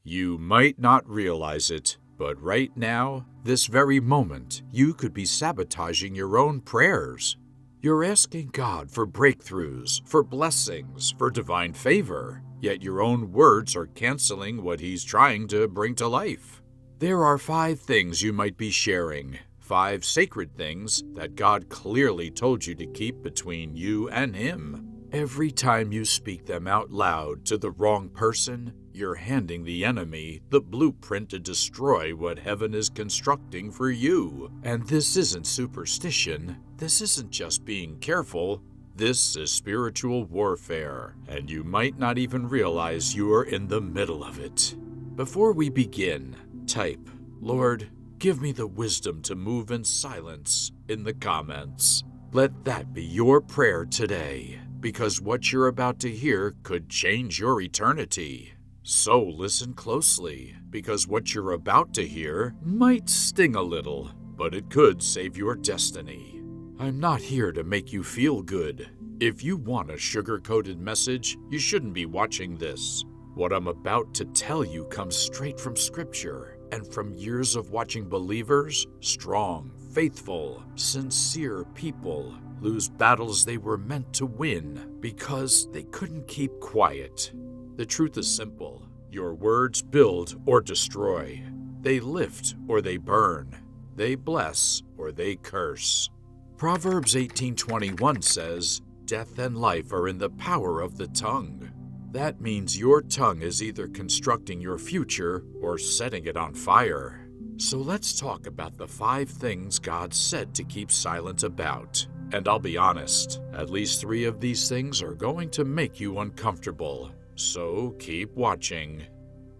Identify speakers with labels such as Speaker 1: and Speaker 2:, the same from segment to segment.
Speaker 1: You might not realize it, but right now, this very moment, you could be sabotaging your own prayers. You're asking God for breakthroughs, for blessings, for divine favor, yet your own words are canceling what He's trying to bring to life. There are 5 things you might be sharing, 5 sacred things that God clearly told you to keep between you and Him. Every time you speak them out loud to the wrong person, you're handing the enemy the blueprint to destroy what heaven is constructing for you. And this isn't superstition. This isn't just being careful. This is spiritual warfare, and you might not even realize you're in the middle of it. Before we begin, type, "Lord, give me the wisdom to move in silence," in the comments. Let that be your prayer today, because what you're about to hear could change your eternity. So listen closely, because what you're about to hear might sting a little, but it could save your destiny. I'm not here to make you feel good. If you want a sugar-coated message, you shouldn't be watching this. What I'm about to tell you comes straight from Scripture and from years of watching believers, strong, faithful, sincere people lose battles they were meant to win because they couldn't keep quiet. The truth is simple. Your words build or destroy. They lift or they burn. They bless or they curse. Proverbs 18:21 says, "Death and life are in the power of the tongue." That means your tongue is either constructing your future or setting it on fire. So let's talk about the 5 things God said to keep silent about. And I'll be honest, at least 3 of these things are going to make you uncomfortable. So keep watching.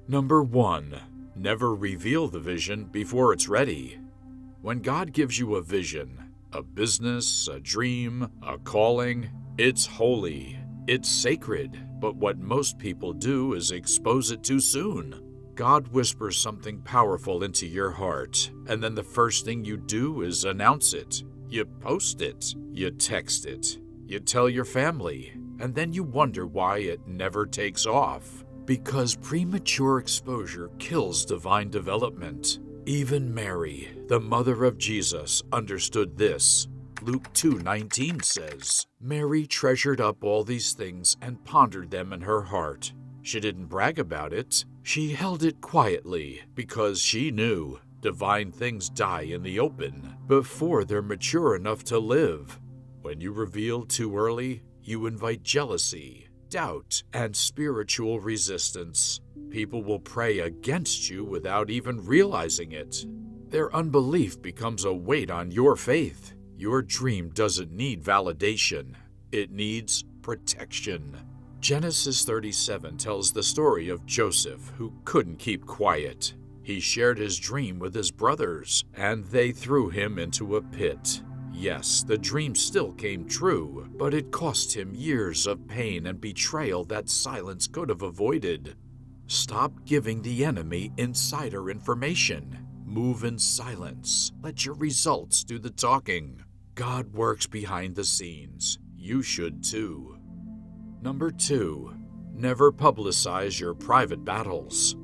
Speaker 1: Number 1. Never reveal the vision before it's ready. When God gives you a vision, a business, a dream, a calling, it's holy, it's sacred, but what most people do is expose it too soon. God whispers something powerful into your heart, and then the first thing you do is announce it. You post it, you text it, you tell your family, and then you wonder why it never takes off. Because premature exposure kills divine development. Even Mary, the mother of Jesus, understood this. Luke 2:19 says, "Mary treasured up all these things and pondered them in her heart." She didn't brag about it. She held it quietly because she knew divine things die in the open before they're mature enough to live. When you reveal too early, you invite jealousy, doubt, and spiritual resistance. People will pray against you without even realizing it. Their unbelief becomes a weight on your faith. Your dream doesn't need validation. It needs protection. Genesis 37 tells the story of Joseph, who couldn't keep quiet. He shared his dream with his brothers, and they threw him into a pit. Yes, the dream still came true, but it cost him years of pain and betrayal that silence could have avoided. Stop giving the enemy insider information. Move in silence. Let your results do the talking. God works behind the scenes. You should too. Number 2. Never publicize your private battles.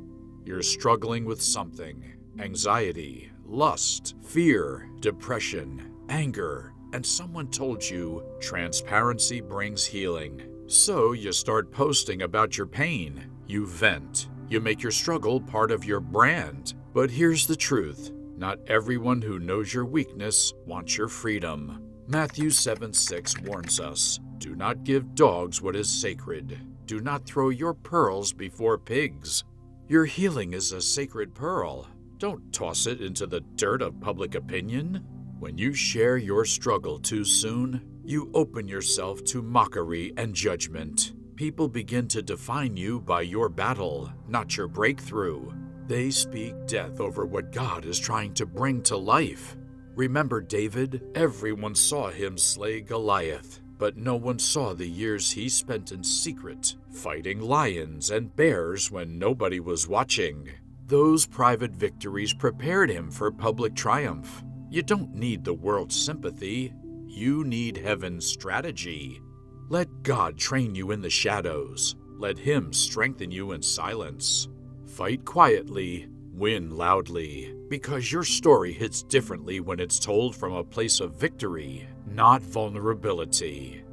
Speaker 1: You're struggling with something. Anxiety, lust, fear, depression, anger, and someone told you transparency brings healing. So you start posting about your pain. You vent. You make your struggle part of your brand. But here's the truth. Not everyone who knows your weakness wants your freedom. Matthew 7:6 warns us, "Do not give dogs what is sacred. Do not throw your pearls before pigs." Your healing is a sacred pearl. Don't toss it into the dirt of public opinion. When you share your struggle too soon, you open yourself to mockery and judgment. People begin to define you by your battle, not your breakthrough. They speak death over what God is trying to bring to life. Remember David? Everyone saw him slay Goliath, but no one saw the years he spent in secret, fighting lions and bears when nobody was watching. Those private victories prepared him for public triumph. You don't need the world's sympathy. You need heaven's strategy. Let God train you in the shadows. Let Him strengthen you in silence. Fight quietly, win loudly, because your story hits differently when it's told from a place of victory, not vulnerability.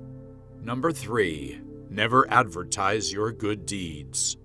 Speaker 1: Number 3, never advertise your good deeds.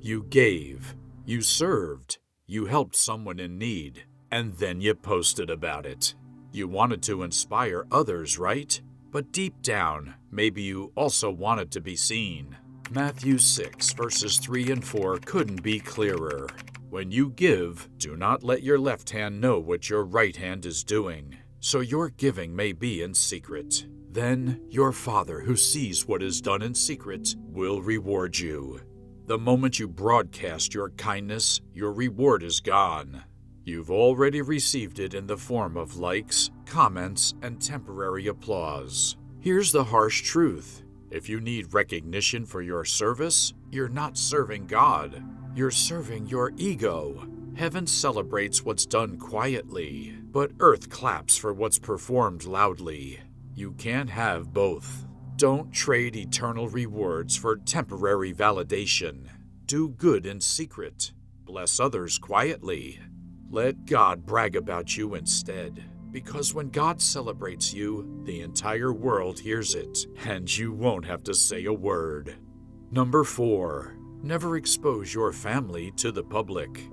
Speaker 1: You gave, you served, you helped someone in need, and then you posted about it. You wanted to inspire others, right? But deep down, maybe you also wanted to be seen. Matthew 6, verses 3 and 4 couldn't be clearer. When you give, do not let your left hand know what your right hand is doing, so your giving may be in secret. Then your Father who sees what is done in secret will reward you. The moment you broadcast your kindness, your reward is gone. You've already received it in the form of likes, comments, and temporary applause. Here's the harsh truth. If you need recognition for your service, you're not serving God. You're serving your ego. Heaven celebrates what's done quietly, but earth claps for what's performed loudly. You can't have both. Don't trade eternal rewards for temporary validation. Do good in secret. Bless others quietly. Let God brag about you instead, because when God celebrates you, the entire world hears it, and you won't have to say a word. Number 4, never expose your family to the public.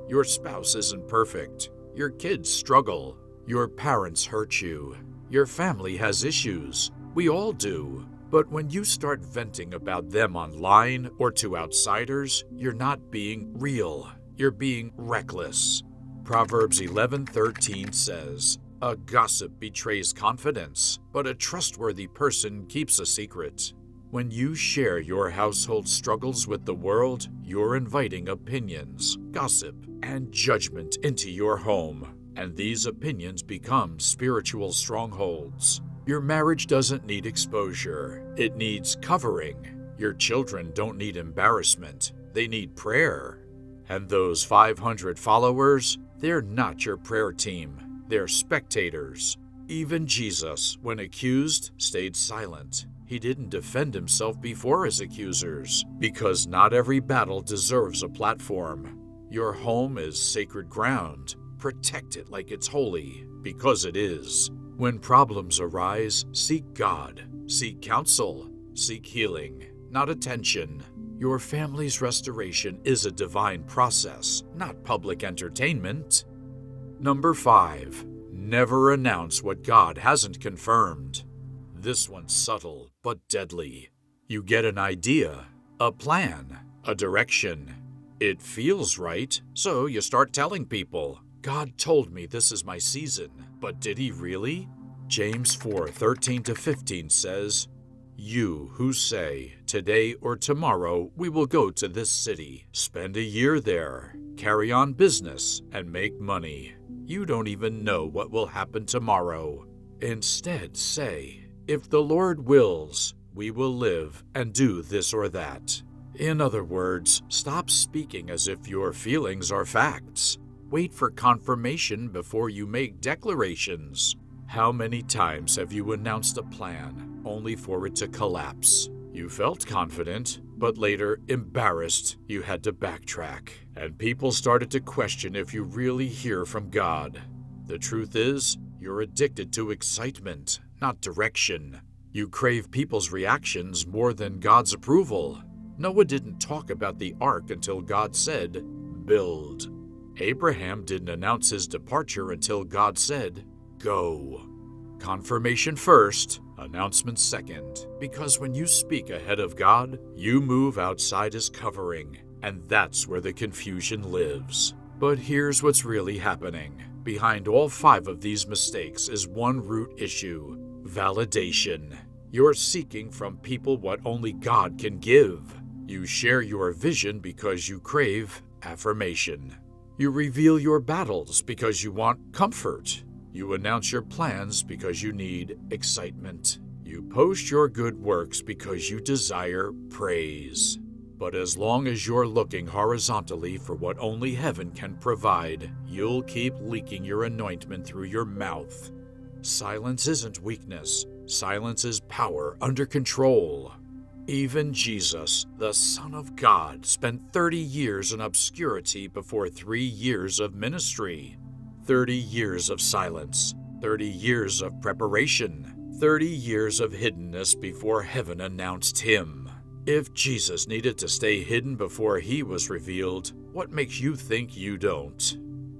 Speaker 1: Your spouse isn't perfect. Your kids struggle. Your parents hurt you. Your family has issues. We all do. But when you start venting about them online or to outsiders, you're not being real. You're being reckless. Proverbs 11:13 says, "A gossip betrays confidence, but a trustworthy person keeps a secret." When you share your household struggles with the world, you're inviting opinions, gossip, and judgment into your home, and these opinions become spiritual strongholds. Your marriage doesn't need exposure, it needs covering. Your children don't need embarrassment, they need prayer. And those 500 followers, they're not your prayer team, they're spectators. Even Jesus, when accused, stayed silent. He didn't defend himself before his accusers, because not every battle deserves a platform. Your home is sacred ground. Protect it like it's holy, because it is. When problems arise, seek God, seek counsel, seek healing, not attention. Your family's restoration is a divine process, not public entertainment. Number 5, never announce what God hasn't confirmed. This one's subtle but deadly. You get an idea, a plan, a direction. It feels right, so you start telling people, God told me this is my season, but did he really? James 4:13-15 says, "You who say, today or tomorrow we will go to this city, spend a year there, carry on business, and make money. You don't even know what will happen tomorrow. Instead say, if the Lord wills, we will live and do this or that." In other words, stop speaking as if your feelings are facts. Wait for confirmation before you make declarations. How many times have you announced a plan only for it to collapse? You felt confident, but later, embarrassed, you had to backtrack, and people started to question if you really hear from God. The truth is, you're addicted to excitement, not direction. You crave people's reactions more than God's approval. Noah didn't talk about the ark until God said, "Build." Abraham didn't announce his departure until God said, "Go." Confirmation first, announcement second, because when you speak ahead of God, you move outside his covering, and that's where the confusion lives. But here's what's really happening. Behind all 5 of these mistakes is one root issue: validation. You're seeking from people what only God can give. You share your vision because you crave affirmation. You reveal your battles because you want comfort. You announce your plans because you need excitement. You post your good works because you desire praise. But as long as you're looking horizontally for what only heaven can provide, you'll keep leaking your anointment through your mouth. Silence isn't weakness. Silence is power under control. Even Jesus, the Son of God, spent 30 years in obscurity before 3 years of ministry. 30 years of silence, 30 years of preparation, 30 years of hiddenness before heaven announced him. If Jesus needed to stay hidden before he was revealed, what makes you think you don't?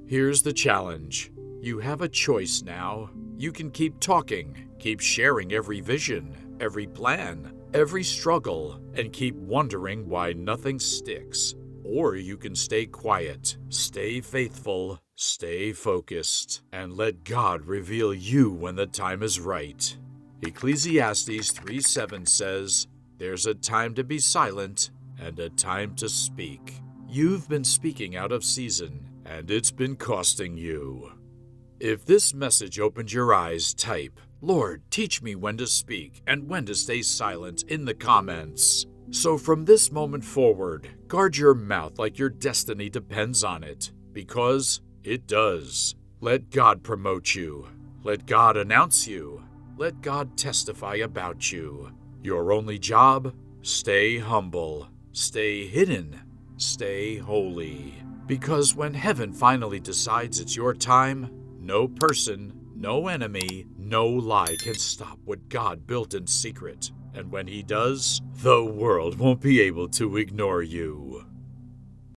Speaker 1: Here's the challenge. You have a choice now. You can keep talking, keep sharing every vision, every plan, every struggle, and keep wondering why nothing sticks. Or you can stay quiet, stay faithful, stay focused, and let God reveal you when the time is right. Ecclesiastes 3:7 says, "There's a time to be silent and a time to speak." You've been speaking out of season, and it's been costing you. If this message opened your eyes, type, "Lord, teach me when to speak and when to stay silent" in the comments. So from this moment forward, guard your mouth like your destiny depends on it, because it does. Let God promote you. Let God announce you. Let God testify about you. Your only job? Stay humble. Stay hidden. Stay holy. Because when heaven finally decides it's your time, no person, no enemy, no lie can stop what God built in secret. And when he does, the world won't be able to ignore you.